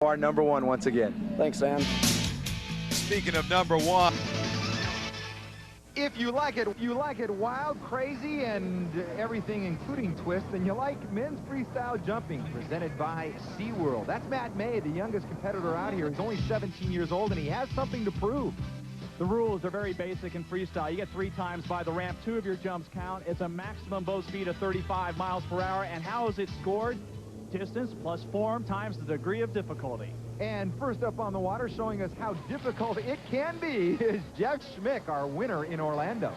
Our number one once again. Thanks, Sam. Speaking of number one, if you like it wild, crazy, and everything including twists, then you like men's freestyle jumping, presented by SeaWorld. That's Matt May, the youngest competitor out here. He's only 17 years old, and he has something to prove. The rules are very basic in freestyle. You get 3 times by the ramp. 2 of your jumps count. It's a maximum boat speed of 35 miles per hour. And how is it scored? Distance plus form times the degree of difficulty. And first up on the water, showing us how difficult it can be, is Jeff Schmick, our winner in Orlando.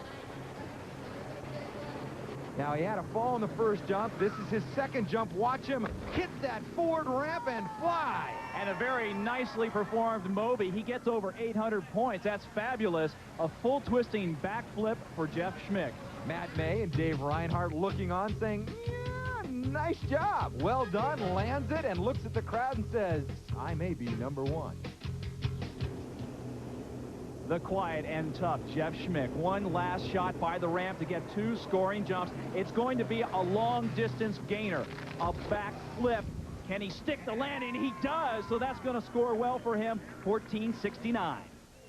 Now, he had a fall in the first jump. This is his second jump. Watch him hit that forward ramp and fly. And a very nicely performed Moby. He gets over 800 points. That's fabulous. A full twisting backflip for Jeff Schmick. Matt May and Dave Reinhardt looking on, saying, yeah, nice job. Well done. Lands it and looks at the crowd and says, I may be number one. The quiet and tough Jeff Schmick. One last shot by the ramp to get 2 scoring jumps. It's going to be a long distance gainer. A back flip. Can he stick the landing? He does, so that's going to score well for him. 14.69.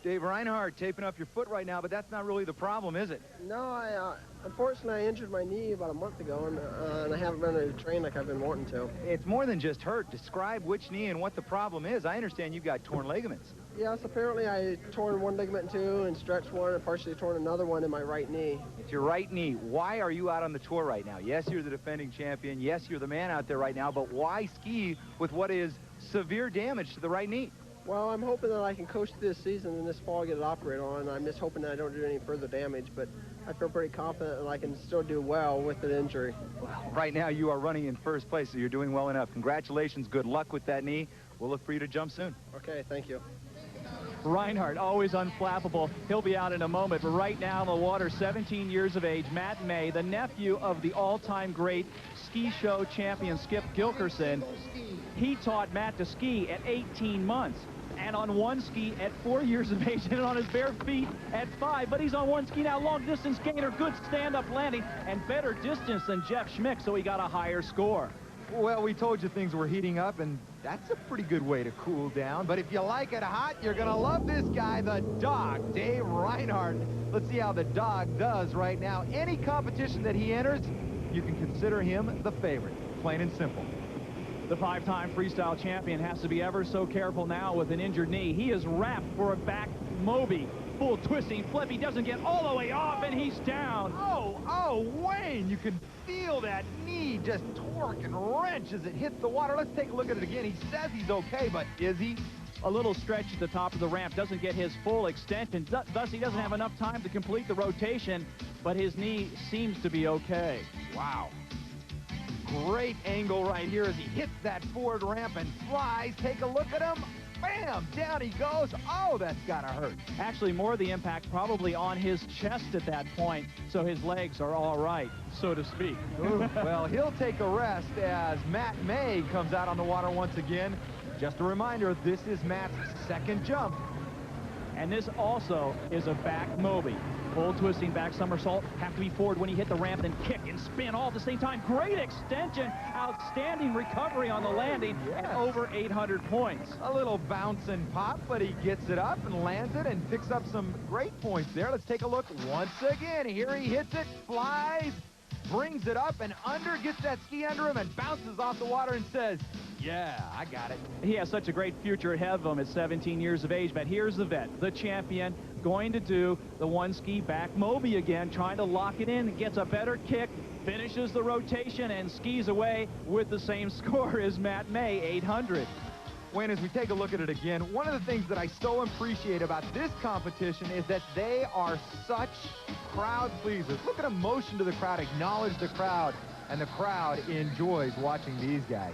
Dave Reinhardt taping up your foot right now, but that's not really the problem, is it? No, unfortunately, I injured my knee about a month ago, and I haven't been able to train like I've been wanting to. It's more than just hurt. Describe which knee and what the problem is. I understand you've got torn ligaments. Yes, apparently I torn one ligament in 2 and stretched one and partially torn another one in my right knee. It's your right knee. Why are you out on the tour right now? Yes, you're the defending champion. Yes, you're the man out there right now, but why ski with what is severe damage to the right knee? Well, I'm hoping that I can coach this season and this fall get it operated on. I'm just hoping that I don't do any further damage, but I feel pretty confident that I can still do well with the injury. Well, right now you are running in first place, so you're doing well enough. Congratulations. Good luck with that knee. We'll look for you to jump soon. Okay, thank you. Reinhardt, always unflappable. He'll be out in a moment, but right now in the water, 17 years of age, Matt May, the nephew of the all-time great ski show champion Skip Gilkerson. He taught Matt to ski at 18 months. And on one ski at 4 years of age, and on his bare feet at 5. But he's on one ski now, long distance gainer, good stand-up landing, and better distance than Jeff Schmick, so he got a higher score. Well, we told you things were heating up, and that's a pretty good way to cool down. But if you like it hot, you're going to love this guy, the dog, Dave Reinhardt. Let's see how the dog does right now. Any competition that he enters, you can consider him the favorite, plain and simple. The 5-time freestyle champion has to be ever so careful now with an injured knee. He is wrapped for a back Moby. Full twisting flip. He doesn't get all the way off, and he's down. Oh, Wayne, you can feel that knee just torque and wrench as it hits the water. Let's take a look at it again. He says he's okay, but is he? A little stretch at the top of the ramp, doesn't get his full extension. Thus, he doesn't have enough time to complete the rotation, but his knee seems to be okay. Wow. Great angle right here as he hits that forward ramp and flies. Take a look at him. Bam! Down he goes. Oh, that's gotta hurt. Actually, more of the impact probably on his chest at that point, so his legs are all right, so to speak. Well, he'll take a rest as Matt May comes out on the water once again. Just a reminder, this is Matt's second jump. And this also is a back Moby. Full twisting back somersault. Have to be forward when you hit the ramp, then kick and spin all at the same time. Great extension. Outstanding recovery on the landing. Yes. And over 800 points. A little bounce and pop, but he gets it up and lands it and picks up some great points there. Let's take a look once again. Here he hits it, flies, brings it up and under, gets that ski under him and bounces off the water and says, yeah, I got it. He has such a great future ahead of him at 17 years of age, but here's the vet, the champion, going to do the one ski back Moby again, trying to lock it in, gets a better kick, finishes the rotation, and skis away with the same score as Matt May, 800. Wayne, as we take a look at it again, one of the things that I so appreciate about this competition is that they are such crowd pleasers. Look at them motion to the crowd, acknowledge the crowd, and the crowd enjoys watching these guys.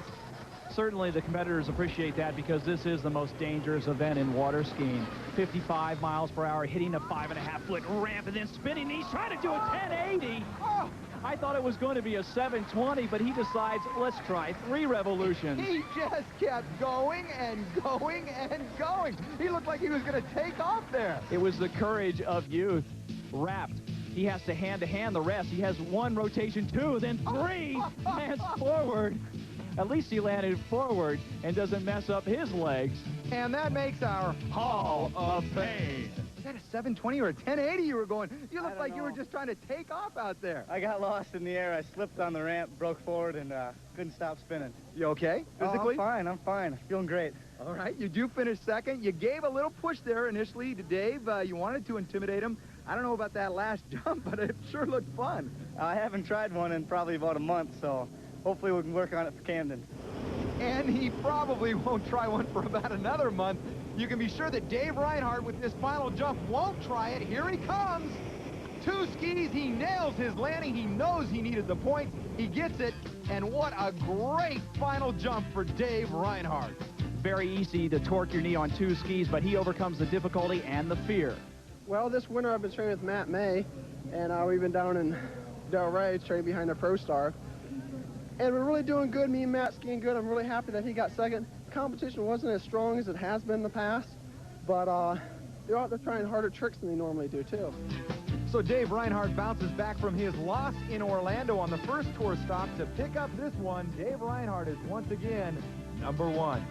Certainly the competitors appreciate that because this is the most dangerous event in water skiing. 55 miles per hour, hitting a 5.5-foot ramp and then spinning. He's trying to do a 1080. Oh, I thought it was going to be a 720, but he decides, let's try 3 revolutions. He just kept going and going and going. He looked like he was going to take off there. It was the courage of youth. Wrapped. He has to hand the rest. He has 1 rotation, 2, then 3 hands forward. At least he landed forward and doesn't mess up his legs. And that makes our Hall of Fame. Is that a 720 or a 1080 you were going? You look like you were just trying to take off out there. I got lost in the air. I slipped on the ramp, broke forward, and couldn't stop spinning. You okay, physically? Oh, I'm fine. Feeling great. All right, you do finish second. You gave a little push there initially to Dave. You wanted to intimidate him. I don't know about that last jump, but it sure looked fun. I haven't tried one in probably about a month, so hopefully we can work on it for Camden. And he probably won't try one for about another month. You can be sure that Dave Reinhardt with this final jump won't try it. Here he comes. 2 skis, he nails his landing. He knows he needed the point. He gets it, and what a great final jump for Dave Reinhardt. Very easy to torque your knee on 2 skis, but he overcomes the difficulty and the fear. Well, this winter I've been training with Matt May, and we've been down in Delray training behind the Pro Star. And we're really doing good. Me and Matt skiing good. I'm really happy that he got second. Competition wasn't as strong as it has been in the past, but they're out there trying harder tricks than they normally do, too. So Dave Reinhardt bounces back from his loss in Orlando on the first tour stop to pick up this one. Dave Reinhardt is once again #1.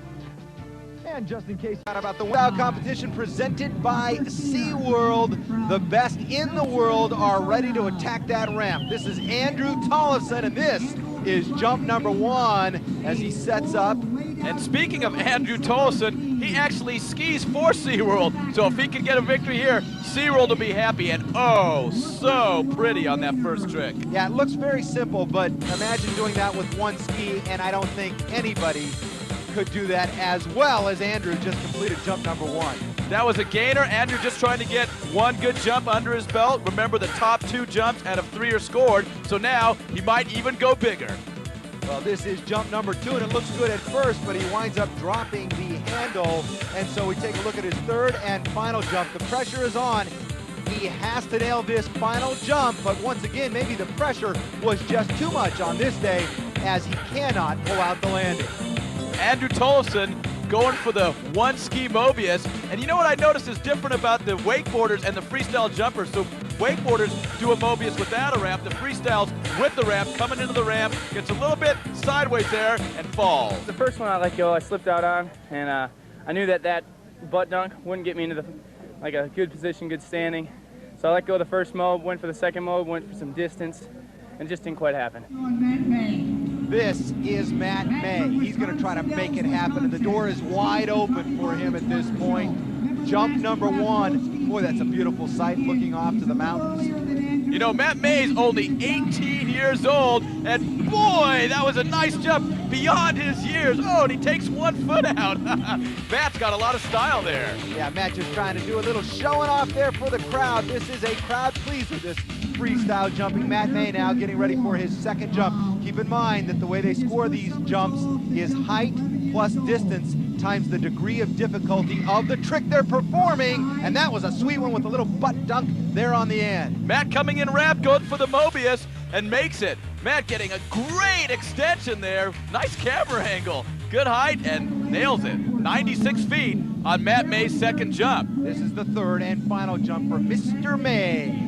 And just in case about the Freestyle competition presented by SeaWorld, the best in the world are ready to attack that ramp. This is Andrew Tollefson, and this is jump #1 as he sets up. And speaking of Andrew Tollefson, he actually skis for SeaWorld. So if he can get a victory here, SeaWorld will be happy. And oh, so pretty on that first trick. Yeah, it looks very simple, but imagine doing that with 1 ski, and I don't think anybody could do that as well as Andrew just completed jump #1. That was a gainer. Andrew just trying to get 1 good jump under his belt. Remember, the top 2 jumps out of 3 are scored, so now he might even go bigger. Well, this is jump #2, and it looks good at first, but he winds up dropping the handle, and so we take a look at his 3rd and final jump. The pressure is on. He has to nail this final jump, but once again, maybe the pressure was just too much on this day as he cannot pull out the landing. Andrew Tollefson going for the 1 ski Mobius. And you know what I noticed is different about the wakeboarders and the freestyle jumpers? So wakeboarders do a Mobius without a ramp. The freestyles with the ramp, coming into the ramp, gets a little bit sideways there and falls. The first one I let go, I slipped out on, and I knew that butt dunk wouldn't get me into a good position, good standing. So I let go of the first mob, went for the second mob, went for some distance, and it just didn't quite happen. This is Matt May. He's going to try to make it happen, and the door is wide open for him at this point. Jump #1. Boy, that's a beautiful sight looking off to the mountains. You know, Matt May's only 18 years old, and boy, that was a nice jump beyond his years. Oh, and he takes 1 foot out. Matt's got a lot of style there. Yeah, Matt just trying to do a little showing off there for the crowd. This is a crowd pleaser, this freestyle jumping. Matt May now getting ready for his 2nd jump. Keep in mind that the way they score these jumps is height plus distance times the degree of difficulty of the trick they're performing, and that was a sweet one with a little butt dunk there on the end. Matt coming in ramp, going for the Mobius, and makes it. Matt getting a great extension there. Nice camera angle. Good height, and nails it. 96 feet on Matt May's 2nd jump. This is the 3rd and final jump for Mr. May.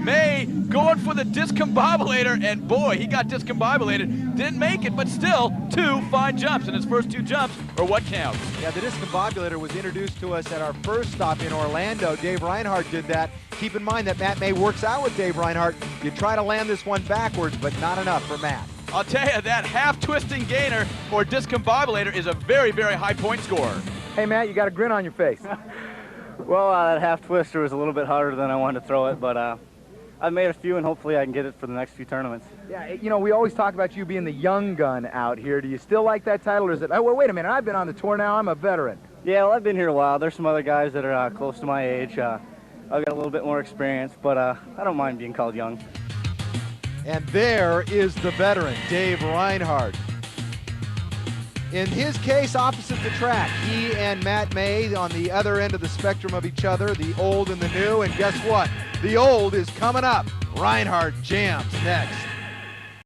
May going for the discombobulator, and boy, he got discombobulated. Didn't make it, but still 2 fine jumps, and his first 2 jumps are what counts. Yeah, the discombobulator was introduced to us at our first stop in Orlando. Dave Reinhardt did that. Keep in mind that Matt May works out with Dave Reinhardt. You try to land this one backwards, but not enough for Matt. I'll tell you, that half-twisting gainer or discombobulator is a very, very high point scorer. Hey, Matt, you got a grin on your face. Well, that half twister was a little bit harder than I wanted to throw it, but I've made a few, and hopefully I can get it for the next few tournaments. Yeah, you know, we always talk about you being the young gun out here. Do you still like that title, or is it, oh, well, wait a minute, I've been on the tour now, I'm a veteran? Yeah, well, I've been here a while. There's some other guys that are close to my age. I've got a little bit more experience, but I don't mind being called young. And there is the veteran, Dave Reinhardt. In his case, opposite the track, he and Matt May on the other end of the spectrum of each other, the old and the new, and guess what? The old is coming up. Reinhardt jams next.